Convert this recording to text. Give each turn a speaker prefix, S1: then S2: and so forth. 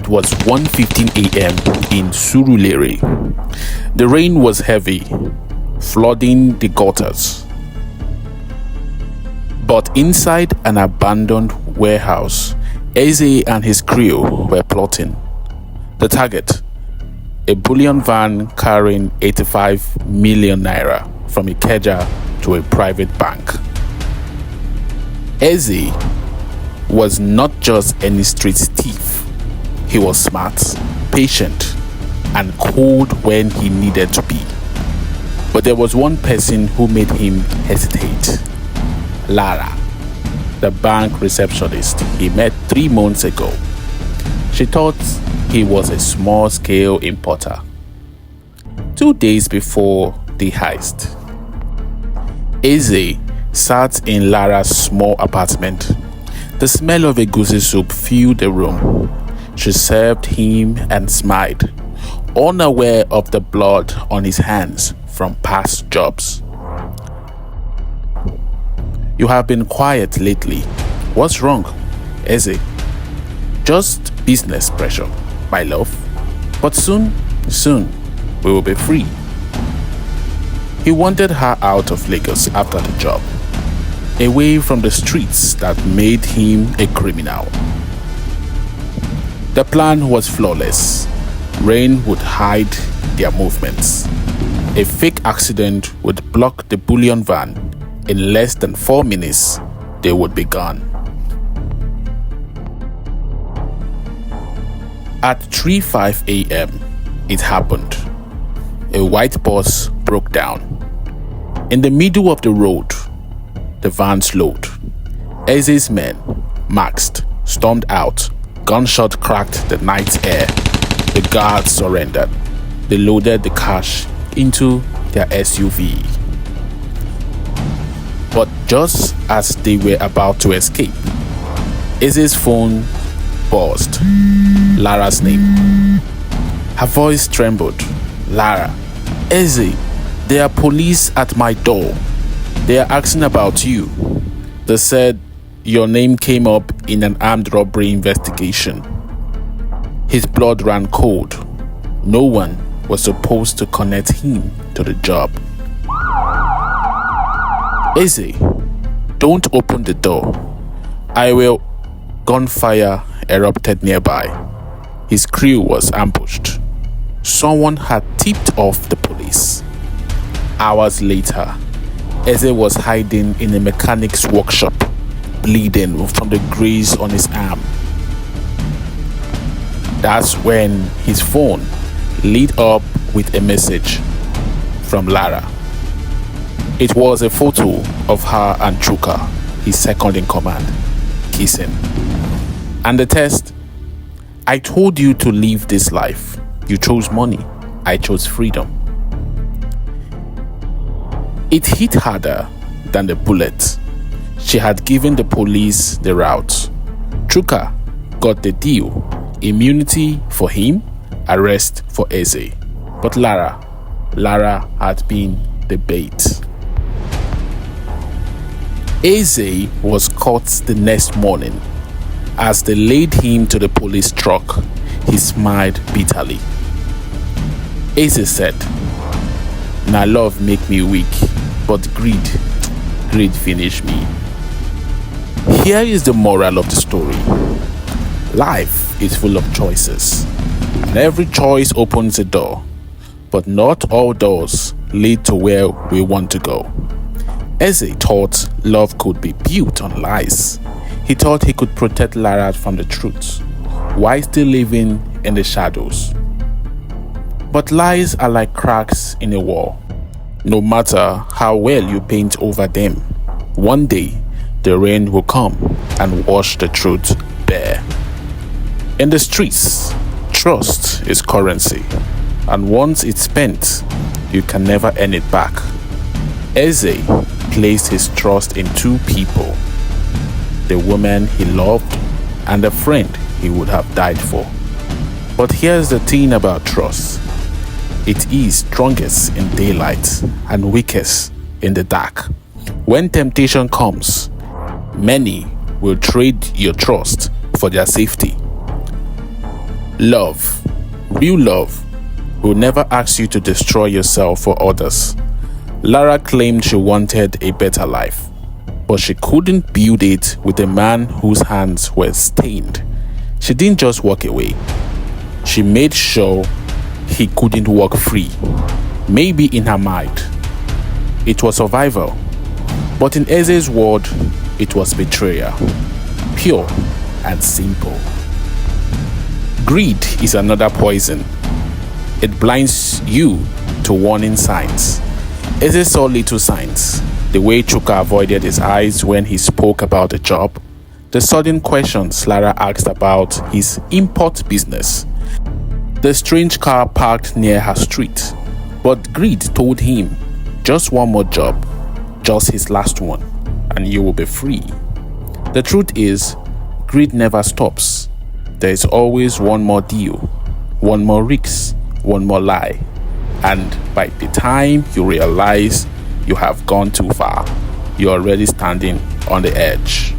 S1: It was 1:15 a.m. in Surulere. The rain was heavy, flooding the gutters. But inside an abandoned warehouse, Eze and his crew were plotting. The target, a bullion van carrying 85 million naira from Ikeja to a private bank. Eze was not just any street thief. He was smart, patient, and cold when he needed to be. But there was one person who made him hesitate. Lara, the bank receptionist he met 3 months ago. She thought he was a small-scale importer. 2 days before the heist, Eze sat in Lara's small apartment. The smell of egusi soup filled the room. She served him and smiled, unaware of the blood on his hands from past jobs. "You have been quiet lately. What's wrong, Eze?" "Just business pressure, my love. But soon, we will be free." He wanted her out of Lagos after the job, away from the streets that made him a criminal. The plan was flawless. Rain would hide their movements. A fake accident would block the bullion van. In less than 4 minutes, they would be gone. At 3:05 a.m., it happened. A white bus broke down. In the middle of the road, the van slowed. Eze's men, masked, stormed out. Gunshot cracked the night air. The guards surrendered. They loaded the cash into their SUV. But just as they were about to escape, Eze's phone buzzed. Lara's name. Her voice trembled. "Lara, Eze, there are police at my door. They are asking about you. They said your name came up in an armed robbery investigation." His blood ran cold. No one was supposed to connect him to the job. "Eze, don't open the door. I will." Gunfire erupted nearby. His crew was ambushed. Someone had tipped off the police. Hours later, Eze was hiding in a mechanic's workshop, bleeding from the graze on his arm. That's when his phone lit up with a message from Lara. It was a photo of her and Chuka, his second in command, kissing. And the text: "I told you to live this life. You chose money. I chose freedom." It hit harder than the bullet. She had given the police the route. Chuka got the deal: immunity for him, arrest for Eze. But Lara had been the bait. Eze was caught the next morning. As they laid him to the police truck, he smiled bitterly. Eze said, "Na love make me weak, but greed finish me." Here is the moral of the story. Life is full of choices, and every choice opens a door, but not all doors lead to where we want to go. Eze thought love could be built on lies. He thought he could protect Lara from the truth, while still living in the shadows. But lies are like cracks in a wall. No matter how well you paint over them, one day the rain will come and wash the truth bare. In the streets, trust is currency, and once it's spent, you can never earn it back. Eze placed his trust in 2 people: the woman he loved and the friend he would have died for. But here's the thing about trust: it is strongest in daylight and weakest in the dark. When temptation comes, many will trade your trust for their safety. Love, real love, will never ask you to destroy yourself for others. Lara claimed she wanted a better life, but she couldn't build it with a man whose hands were stained. She didn't just walk away. She made sure he couldn't walk free. Maybe in her mind, it was survival. But in Eze's world, it was betrayal. Pure and simple. Greed is another poison. It blinds you to warning signs. Eze saw little signs. The way Chuka avoided his eyes when he spoke about the job. The sudden questions Lara asked about his import business. The strange car parked near her street. But greed told him, just one more job, just his last one, and you will be free. The truth is, greed never stops. There is always one more deal, one more risk, one more lie. And by the time you realize you have gone too far, you're already standing on the edge.